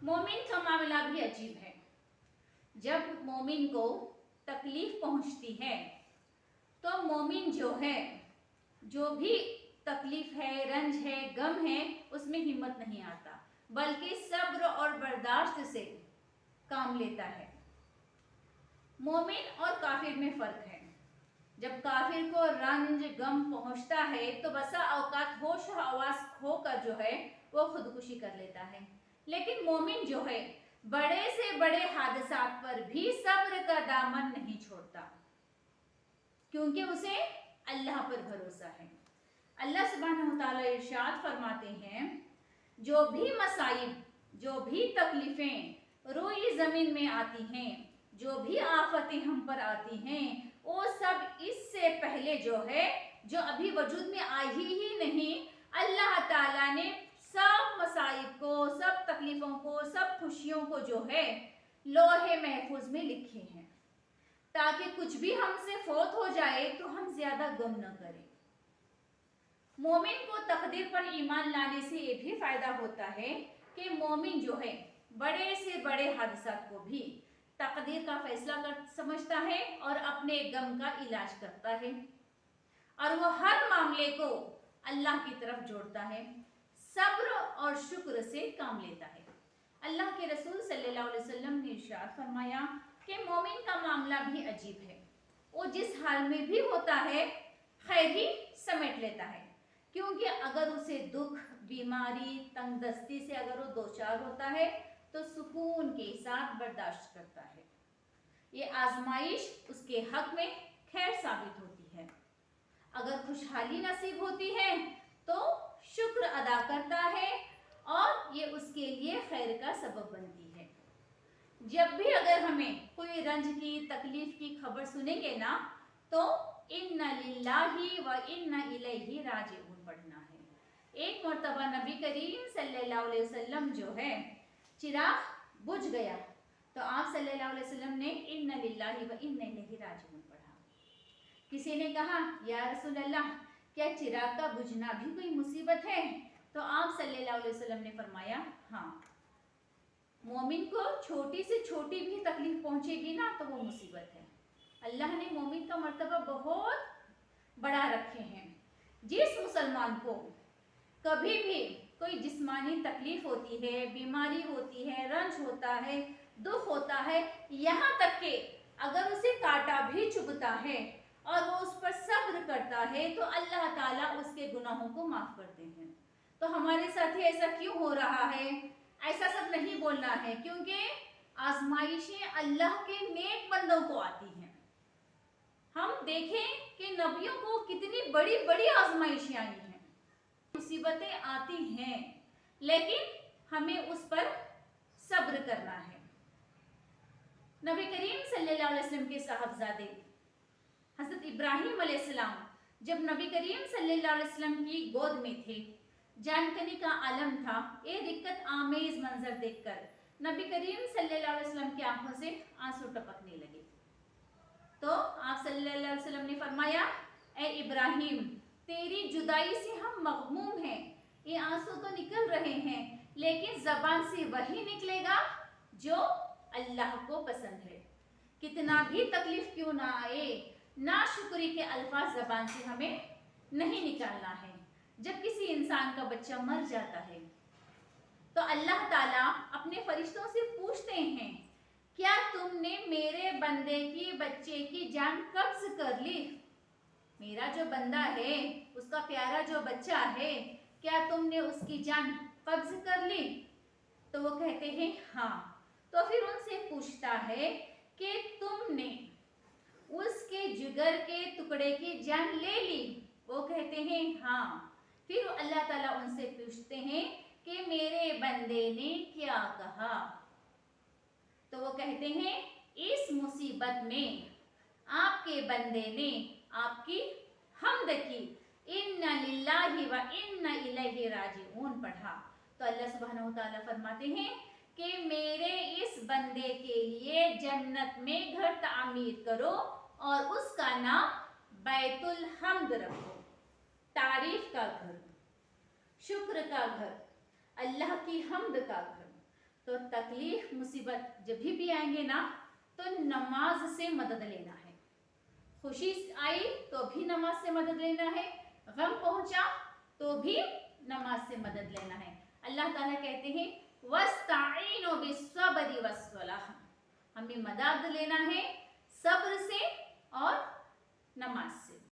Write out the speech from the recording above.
मोमिन का मामला भी अजीब है। जब मोमिन को तकलीफ पहुंचती है तो मोमिन जो है, जो भी तकलीफ है, रंज है, गम है, उसमें हिम्मत नहीं आता, बल्कि सब्र और बर्दाश्त से काम लेता है। मोमिन और काफिर में फर्क है। जब काफिर को रंज गम पहुंचता है तो बसा औकात होश और आवाज खोकर जो है वो खुदकुशी कर लेता है। लेकिन मोमिन जो है बड़े से बड़े हादसात पर भी सब्र का दामन नहीं छोड़ता, क्योंकि उसे अल्लाह पर भरोसा है। अल्लाह सुब्हानहू तआला इरशाद फरमाते हैं, जो भी मसाइब, जो भी तकलीफें रोई जमीन में आती हैं, जो भी आफतें हम पर आती हैं, वो सब इससे पहले जो है, जो अभी वजूद में आई ही नहीं, अल्लाह ताला ने सब मसाइब को, सब तकलीफों को, सब खुशियों को जो है लोहे महफूज में लिखे हैं, ताकि कुछ भी हमसे फौत हो जाए तो हम ज्यादा गम न करें। मोमिन को तकदीर पर ईमान लाने से ये भी फायदा होता है कि मोमिन जो है बड़े से बड़े हादसा को भी तकदीर का फैसला कर समझता है और अपने गम का इलाज करता है, और वो हर मामले को अल्लाह की तरफ जोड़ता है, सब्र और शुक्र से काम लेता है। अल्लाह के रसूल सल्लल्लाहु अलैहि वसल्लम ने इरशाद फरमाया कि मोमिन का मामला भी अजीब है। वो जिस हाल में भी होता है खैर ही समेट लेता है, क्योंकि अगर उसे दुख, बीमारी, तंगदस्ती से अगर वो दो चार होता है तो सुकून के साथ बर्दाश्त करता है। ये आजमाइश उसके हक में खैर साबित होती है। अगर खुशहाली नसीब होती है तो शुक्र अदा करता है और ये उसके लिए खैर का सबब बनती है। जब भी अगर हमें कोई रंज की, तकलीफ की खबर सुनेंगे ना, तो इन्ना लिल्लाहि व इन्ना इलैहि राजिऊन पढ़ना है। एक मर्तबा नबी करीम सल्लल्लाहु अलैहि वसल्लम जो है चिराग बुझ गया तो आप सल्लल्लाहु अलैहि वसल्लम ने इन्ना लिल्लाहि व इन्ना इलैहि राजिऊन पढ़ा। किसी ने कहा, या रसूल अल्लाह, क्या चिराग का बुझना भी कोई मुसीबत है? तो आप सल्लल्लाहु अलैहि वसल्लम ने फरमाया, हाँ, मोमिन को छोटी से छोटी भी तकलीफ पहुंचेगी ना तो वो मुसीबत है। अल्लाह ने मोमिन का मर्तबा बहुत बढ़ा रखे हैं। जिस मुसलमान को कभी भी कोई जिस्मानी तकलीफ होती है, बीमारी होती है, रंज होता है, दुख होता है, यहाँ तक कि अगर उसे कांटा भी चुभता है और वो उस पर सब्र करता है तो अल्लाह ताला उसके गुनाहों को माफ करते हैं। तो हमारे साथ ही ऐसा क्यों हो रहा है? ऐसा सब नहीं बोलना है, क्योंकि आजमाइशें अल्लाह के नेक बंदों को आती हैं। हम देखें कि नबियों को कितनी बड़ी बड़ी आजमाइशें आई हैं, मुसीबतें आती हैं, लेकिन हमें उस पर सब्र करना है। नबी करीम सल्लल्लाहु अलैहि वसल्लम के साहबजादे हजरत इब्राहिम अलैहिस्सलाम जब नबी करीम सल्लल्लाहु अलैहि वसल्लम की गोद में थे, जानकनी का आलम था। ये दिक्कत आमेज मंजर देखकर नबी करीम सल्लल्लाहु अलैहि वसल्लम की आंखों से आंसू टपकने लगे। तो आप सल्लल्लाहु अलैहि वसल्लम ने फरमाया, ए इब्राहिम, तेरी जुदाई से हम मगमूम हैं, ये आंसू तो निकल रहे हैं, लेकिन जबान से वही निकलेगा जो अल्लाह को पसंद है। कितना भी तकलीफ क्यों ना आए, नाशुक्री के अल्फाज जबान से हमें नहीं निकालना है। जब किसी इंसान का बच्चा मर जाता है तो अल्लाह ताला अपने फरिश्तों से पूछते हैं, क्या तुमने मेरे बंदे की बच्चे की जान कब्ज कर ली? मेरा जो बंदा है, उसका प्यारा जो बच्चा है, क्या तुमने उसकी जान कब्ज कर ली? तो वो कहते हैं हाँ। तो फिर उनसे पूछता है कि तुमने उसके जिगर के टुकड़े की जान ले ली? वो कहते हैं हाँ। फिर अल्लाह ताला उनसे पूछते हैं कि मेरे बंदे ने क्या कहा? तो वो कहते हैं, इस मुसीबत में आपके बंदे ने आपकी हम्द की, इन्ना लिल्लाहि व इन्ना इलैहि राजिऊन पढ़ा। तो अल्लाह सुब्हानहू तआला फरमाते हैं कि मेरे इस बंदे के लिए जन्नत में घर तामीर करो और उसका नाम बैतुल हम्द रखो, तारीफ का घर, शुक्र का घर, अल्लाह की हम्द का घर। तो तकलीफ मुसीबत जब भी आएंगे ना तो नमाज से मदद लेना है। खुशी आई तो भी नमाज से मदद लेना है, गम पहुंचा तो भी नमाज से मदद लेना है। अल्लाह ताला कहते हैं वस्ताईनु बिस्सब्रि वस्सलाह, हमें मदद लेना है सब्र से और नमाज से।